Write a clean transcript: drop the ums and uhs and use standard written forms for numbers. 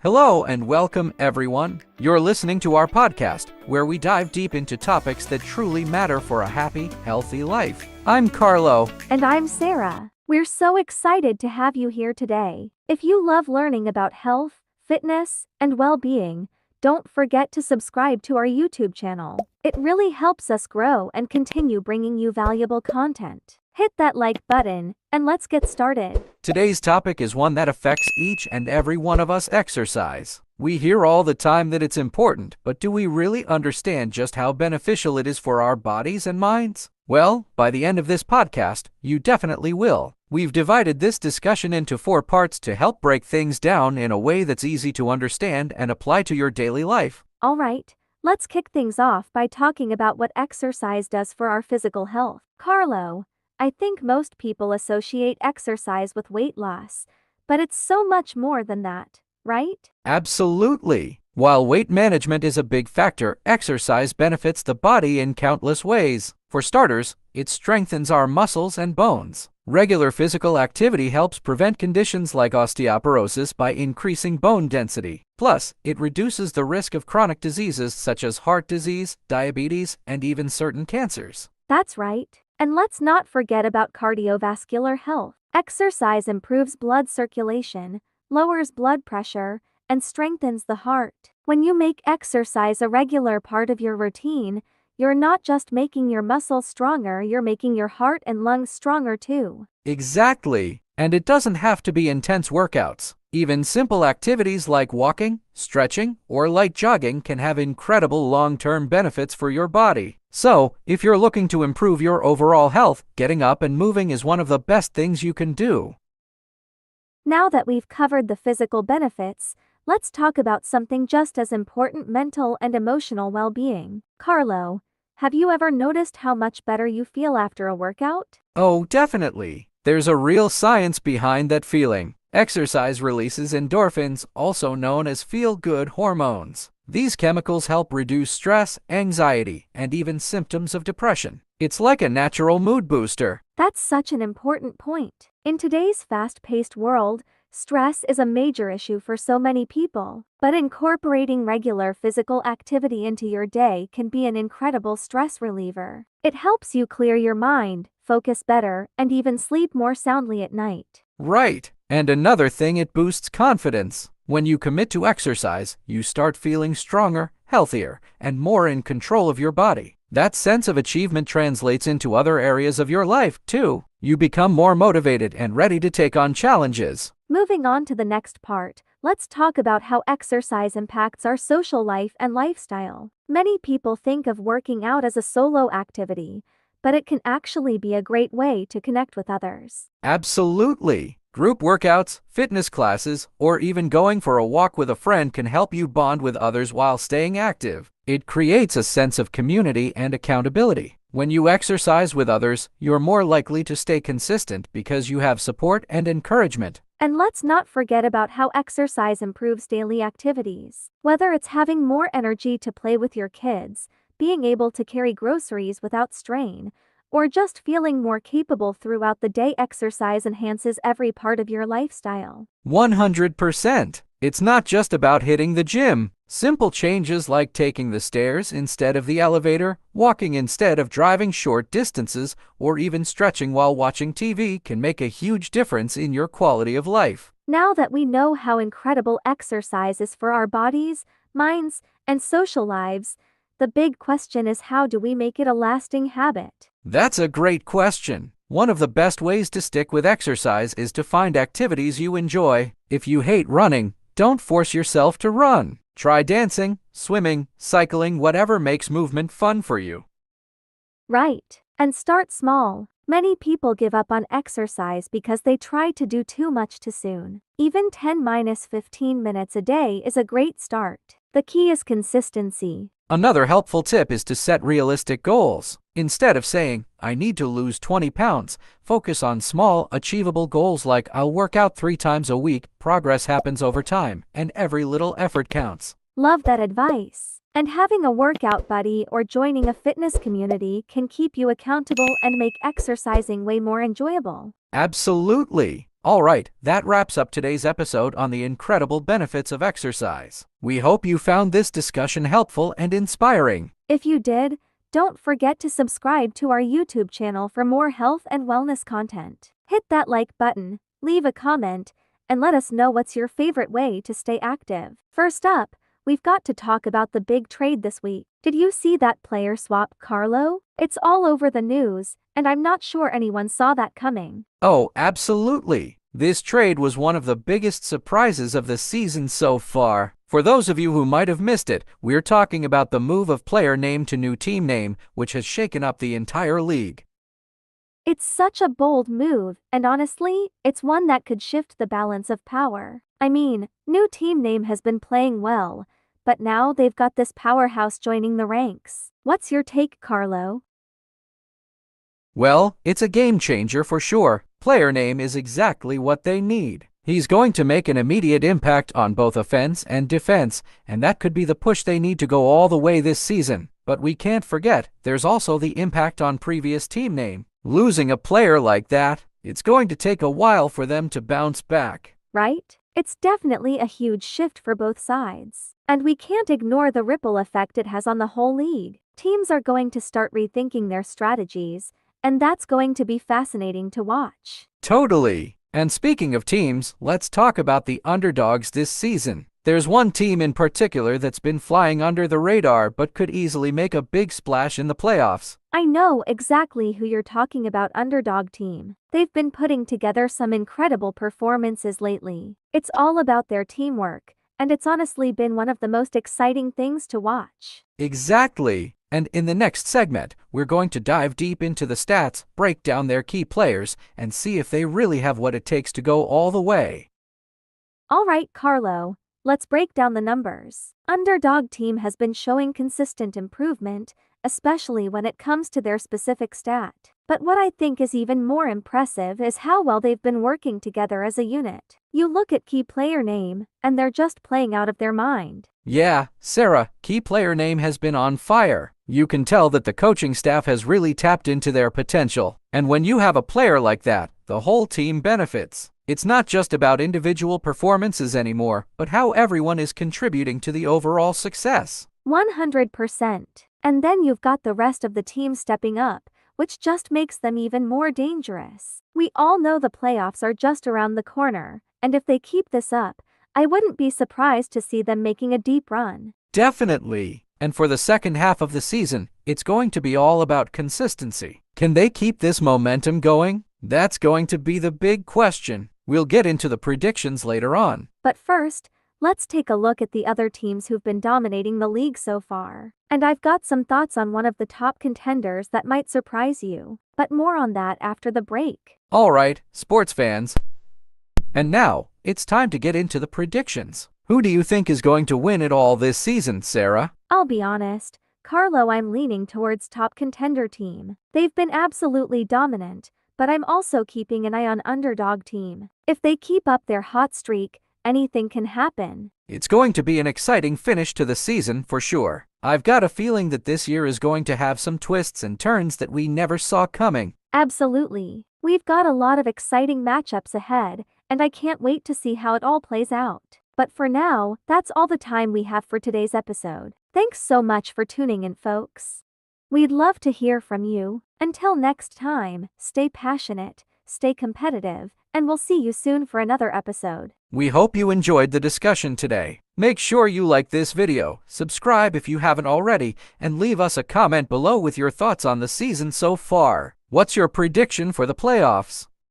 Hello and welcome, everyone. You're listening to our podcast, where we dive deep into topics that truly matter for a happy, healthy life. I'm Carlo. And I'm Sarah. We're so excited to have you here today. If you love learning about health, fitness, and well-being, don't forget to subscribe to our YouTube channel. It really helps us grow and continue bringing you valuable content. Hit that like button, and let's get started. Today's topic is one that affects each and every one of us: exercise. We hear all the time that it's important, but do we really understand just how beneficial it is for our bodies and minds? Well, by the end of this podcast, you definitely will. We've divided this discussion into 4 parts to help break things down in a way that's easy to understand and apply to your daily life. All right, let's kick things off by talking about what exercise does for our physical health. Carlo, I think most people associate exercise with weight loss, but it's so much more than that, right? Absolutely. While weight management is a big factor, exercise benefits the body in countless ways. For starters, it strengthens our muscles and bones. Regular physical activity helps prevent conditions like osteoporosis by increasing bone density. Plus, it reduces the risk of chronic diseases such as heart disease, diabetes, and even certain cancers. That's right. And let's not forget about cardiovascular health. Exercise improves blood circulation, lowers blood pressure, and strengthens the heart. When you make exercise a regular part of your routine, you're not just making your muscles stronger, you're making your heart and lungs stronger too. Exactly. And it doesn't have to be intense workouts. Even simple activities like walking, stretching, or light jogging can have incredible long-term benefits for your body. So, if you're looking to improve your overall health, getting up and moving is one of the best things you can do. Now that we've covered the physical benefits, let's talk about something just as important: mental and emotional well-being. Carlo, have you ever noticed how much better you feel after a workout? Oh, definitely. There's a real science behind that feeling. Exercise releases endorphins, also known as feel-good hormones. These chemicals help reduce stress, anxiety, and even symptoms of depression. It's like a natural mood booster. That's such an important point. In today's fast-paced world, stress is a major issue for so many people, but incorporating regular physical activity into your day can be an incredible stress reliever. It helps you clear your mind, focus better, and even sleep more soundly at night. Right. And another thing, it boosts confidence. When you commit to exercise, you start feeling stronger, healthier, and more in control of your body. That sense of achievement translates into other areas of your life, too. You become more motivated and ready to take on challenges. Moving on to the next part, let's talk about how exercise impacts our social life and lifestyle. Many people think of working out as a solo activity, but it can actually be a great way to connect with others. Absolutely. Group workouts, fitness classes, or even going for a walk with a friend can help you bond with others while staying active. It creates a sense of community and accountability. When you exercise with others, you're more likely to stay consistent because you have support and encouragement. And let's not forget about how exercise improves daily activities. Whether it's having more energy to play with your kids, being able to carry groceries without strain, or just feeling more capable throughout the day, exercise enhances every part of your lifestyle. 100%. It's not just about hitting the gym. Simple changes like taking the stairs instead of the elevator, walking instead of driving short distances, or even stretching while watching TV can make a huge difference in your quality of life. Now that we know how incredible exercise is for our bodies, minds, and social lives, the big question is, how do we make it a lasting habit? That's a great question. One of the best ways to stick with exercise is to find activities you enjoy. If you hate running, don't force yourself to run. Try dancing, swimming, cycling, whatever makes movement fun for you. Right. And start small. Many people give up on exercise because they try to do too much too soon. Even 10-15 minutes a day is a great start. The key is consistency. Another helpful tip is to set realistic goals. Instead of saying, I need to lose 20 pounds, focus on small, achievable goals like I'll work out 3 times a week. Progress happens over time, and every little effort counts. Love that advice. And having a workout buddy or joining a fitness community can keep you accountable and make exercising way more enjoyable. Absolutely. Alright, that wraps up today's episode on the incredible benefits of exercise. We hope you found this discussion helpful and inspiring. If you did, don't forget to subscribe to our YouTube channel for more health and wellness content. Hit that like button, leave a comment, and let us know what's your favorite way to stay active. First up, we've got to talk about the big trade this week. Did you see that player swap, Carlo? It's all over the news, and I'm not sure anyone saw that coming. Oh, absolutely. This trade was one of the biggest surprises of the season so far. For those of you who might have missed it, we're talking about the move of player name to new team name, which has shaken up the entire league. It's such a bold move, and honestly, it's one that could shift the balance of power. I mean, new team name has been playing well, but now they've got this powerhouse joining the ranks. What's your take, Carlo? Well, it's a game changer for sure. Player name is exactly what they need. He's going to make an immediate impact on both offense and defense, and that could be the push they need to go all the way this season. But we can't forget, there's also the impact on previous team name. Losing a player like that, it's going to take a while for them to bounce back. Right? It's definitely a huge shift for both sides. And we can't ignore the ripple effect it has on the whole league. Teams are going to start rethinking their strategies, and that's going to be fascinating to watch. Totally. And speaking of teams, let's talk about the underdogs this season. There's one team in particular that's been flying under the radar but could easily make a big splash in the playoffs. I know exactly who you're talking about, underdog team. They've been putting together some incredible performances lately. It's all about their teamwork, and it's honestly been one of the most exciting things to watch. Exactly. And in the next segment, we're going to dive deep into the stats, break down their key players, and see if they really have what it takes to go all the way. All right, Carlo, let's break down the numbers. Underdog team has been showing consistent improvement, especially when it comes to their specific stat. But what I think is even more impressive is how well they've been working together as a unit. You look at key player name, and they're just playing out of their mind. Yeah, Sarah, key player name has been on fire. You can tell that the coaching staff has really tapped into their potential. And when you have a player like that, the whole team benefits. It's not just about individual performances anymore, but how everyone is contributing to the overall success. 100%. And then you've got the rest of the team stepping up, which just makes them even more dangerous. We all know the playoffs are just around the corner, and if they keep this up, I wouldn't be surprised to see them making a deep run. Definitely. And for the second half of the season, it's going to be all about consistency. Can they keep this momentum going? That's going to be the big question. We'll get into the predictions later on. But first, let's take a look at the other teams who've been dominating the league so far. And I've got some thoughts on one of the top contenders that might surprise you. But more on that after the break. All right, sports fans. And now, it's time to get into the predictions. Who do you think is going to win it all this season, Sarah? I'll be honest, Carlo, I'm leaning towards top contender team. They've been absolutely dominant, but I'm also keeping an eye on underdog team. If they keep up their hot streak, anything can happen. It's going to be an exciting finish to the season for sure. I've got a feeling that this year is going to have some twists and turns that we never saw coming. Absolutely. We've got a lot of exciting matchups ahead, and I can't wait to see how it all plays out. But for now, that's all the time we have for today's episode. Thanks so much for tuning in, folks. We'd love to hear from you. Until next time, stay passionate, stay competitive, and we'll see you soon for another episode. We hope you enjoyed the discussion today. Make sure you like this video, subscribe if you haven't already, and leave us a comment below with your thoughts on the season so far. What's your prediction for the playoffs?